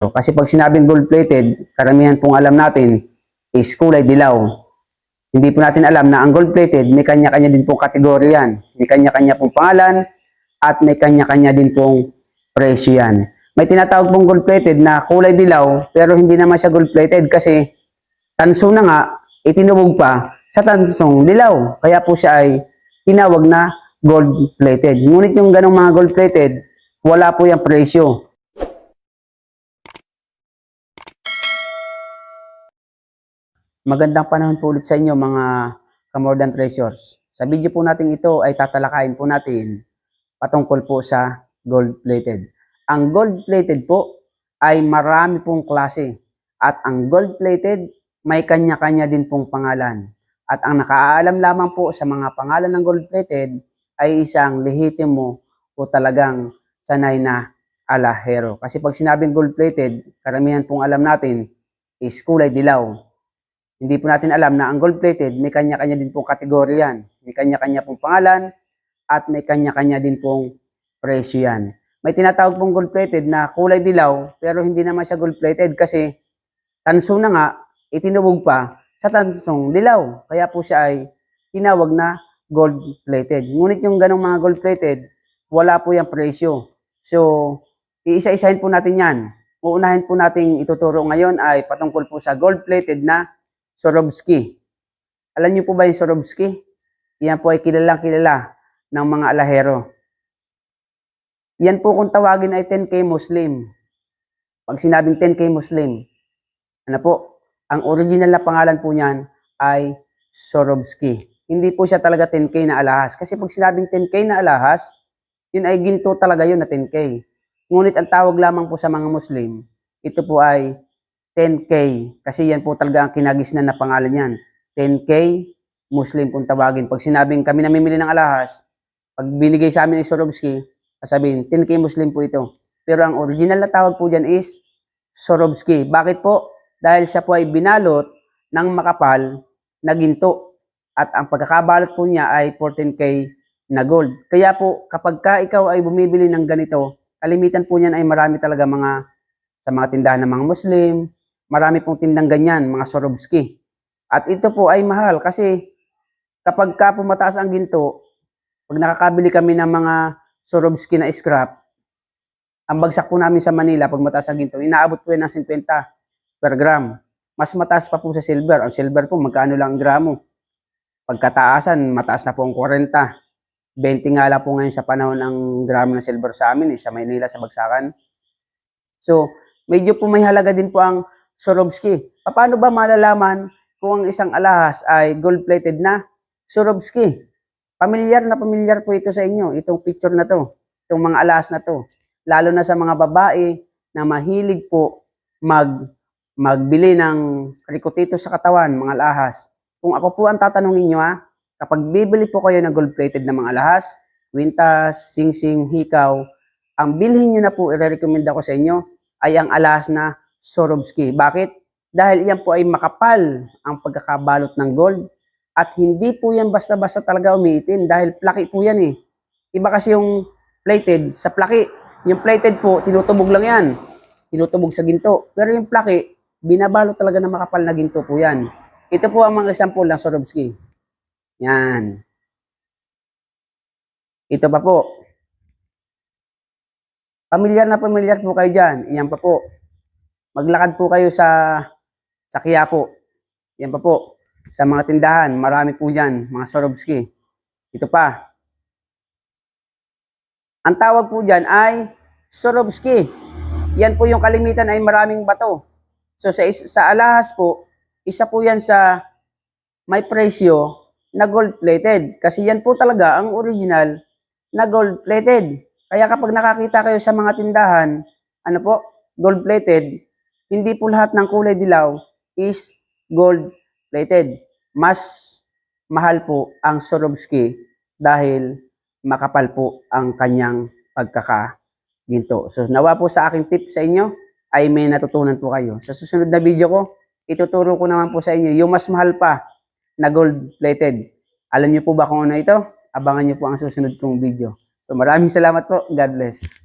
Kasi pag sinabing gold-plated, karamihan pong alam natin is kulay dilaw. Hindi po natin alam na ang gold-plated, may kanya-kanya din pong kategorya yan. May kanya-kanya pong pangalan at may kanya-kanya din pong presyo yan. May tinatawag pong gold-plated na kulay dilaw pero hindi naman siya gold-plated kasi tanso na nga, itinubog pa sa tansong dilaw. Kaya po siya ay tinawag na gold-plated. Ngunit yung ganong mga gold-plated, wala po yung presyo. Magandang panahon po ulit sa inyo mga Kamordan Treasures. Sa video po natin ito ay tatalakayin po natin patungkol po sa gold-plated. Ang gold-plated po ay marami pong klase at ang gold-plated may kanya-kanya din pong pangalan. At ang nakaalam lamang po sa mga pangalan ng gold-plated ay isang lehitimo o talagang sanay na alahero. Kasi pag sinabing gold-plated, karamihan pong alam natin is kulay dilaw. Hindi po natin alam na ang gold-plated, may kanya-kanya din pong kategorya yan. May kanya-kanya pong pangalan at may kanya-kanya din pong presyo yan. May tinatawag pong gold-plated na kulay dilaw pero hindi naman siya gold-plated kasi tanso na nga, itinubog pa sa tansong dilaw. Kaya po siya ay tinawag na gold-plated. Ngunit yung ganong mga gold-plated, wala po yung presyo. So, iisa-isahin po natin yan. Uunahin po nating ituturo ngayon ay patungkol po sa gold-plated na Swarovski. Alam niyo po ba yung Swarovski? Yan po ay kilalang-kilala ng mga alahero. Yan po kung tawagin ay 10K Muslim. Pag sinabing 10K Muslim, ano po? Ang original na pangalan po niyan ay Swarovski. Hindi po siya talaga 10K na alahas. Kasi pag sinabing 10K na alahas, yun ay ginto talaga yun na 10K. Ngunit ang tawag lamang po sa mga Muslim, ito po ay 10K, kasi yan po talaga ang kinagisnan na pangalan yan. 10K, Muslim kung tawagin. Pag sinabing kami namimili ng alahas, pag binigay sa amin ni Swarovski, sasabihin, 10K Muslim po ito. Pero ang original na tawag po dyan is Swarovski. Bakit po? Dahil siya po ay binalot ng makapal na ginto. At ang pagkakabalot po niya ay 14K na gold. Kaya po, kapag ka ikaw ay bumibili ng ganito, kalimitan po niyan ay marami talaga sa mga tindahan ng mga Muslim, marami pong tindang ganyan, mga Swarovski. At ito po ay mahal kasi kapag ka pumataas ang ginto, pag nakakabili kami ng mga Swarovski na scrap, ang bagsak po namin sa Manila pag mataas ang ginto, inaabot po yan ng 50 per gram. Mas mataas pa po sa silver. Ang silver po, magkano lang ang gramo. Pagkataasan, mataas na po ang 40. 20 nga lang po ngayon sa panahon ng gramo ng silver sa amin, sa Manila, sa Bagsakan. So, medyo po may halaga din po ang Swarovski. Paano ba malalaman kung ang isang alahas ay gold-plated na Swarovski? Pamilyar na pamilyar po ito sa inyo, itong picture na to, itong mga alahas na to. Lalo na sa mga babae na mahilig po magbili ng rikotito sa katawan, mga alahas. Kung ako po ang tatanungin nyo kapag bibili po kayo ng gold-plated na mga alahas, kwintas, singsing, hikaw, ang bilhin nyo na po, i-recommend ako sa inyo, ay ang alahas na Swarovski. Bakit? Dahil yan po ay makapal ang pagkakabalot ng gold at hindi po yan basta-basta talaga umiitim dahil plaki po yan eh. Iba kasi yung plated sa plaki. Yung plated po, tinutubog lang yan. Tinutubog sa ginto. Pero yung plaki, binabalot talaga ng makapal na ginto po yan. Ito po ang mga example ng Swarovski. Yan. Ito pa po. Pamilyar na pamilyar po kayo dyan. Iyan pa po. Maglakad po kayo sa Quiapo. Yan pa po. Sa mga tindahan, marami po dyan, mga Swarovski. Ito pa. Ang tawag po dyan ay Swarovski. Yan po yung kalimitan ay maraming bato. So sa alahas po, isa po yan sa may presyo na gold-plated. Kasi yan po talaga ang original na gold-plated. Kaya kapag nakakita kayo sa mga tindahan, ano po, gold-plated, hindi po lahat ng kulay dilaw is gold-plated. Mas mahal po ang Swarovski dahil makapal po ang kanyang pagkakaginto. So nawa po sa aking tip sa inyo ay may natutunan po kayo. Sa susunod na video ko, ituturo ko naman po sa inyo yung mas mahal pa na gold-plated. Alam niyo po ba kung ano ito? Abangan niyo po ang susunod kong video. So maraming salamat po. God bless.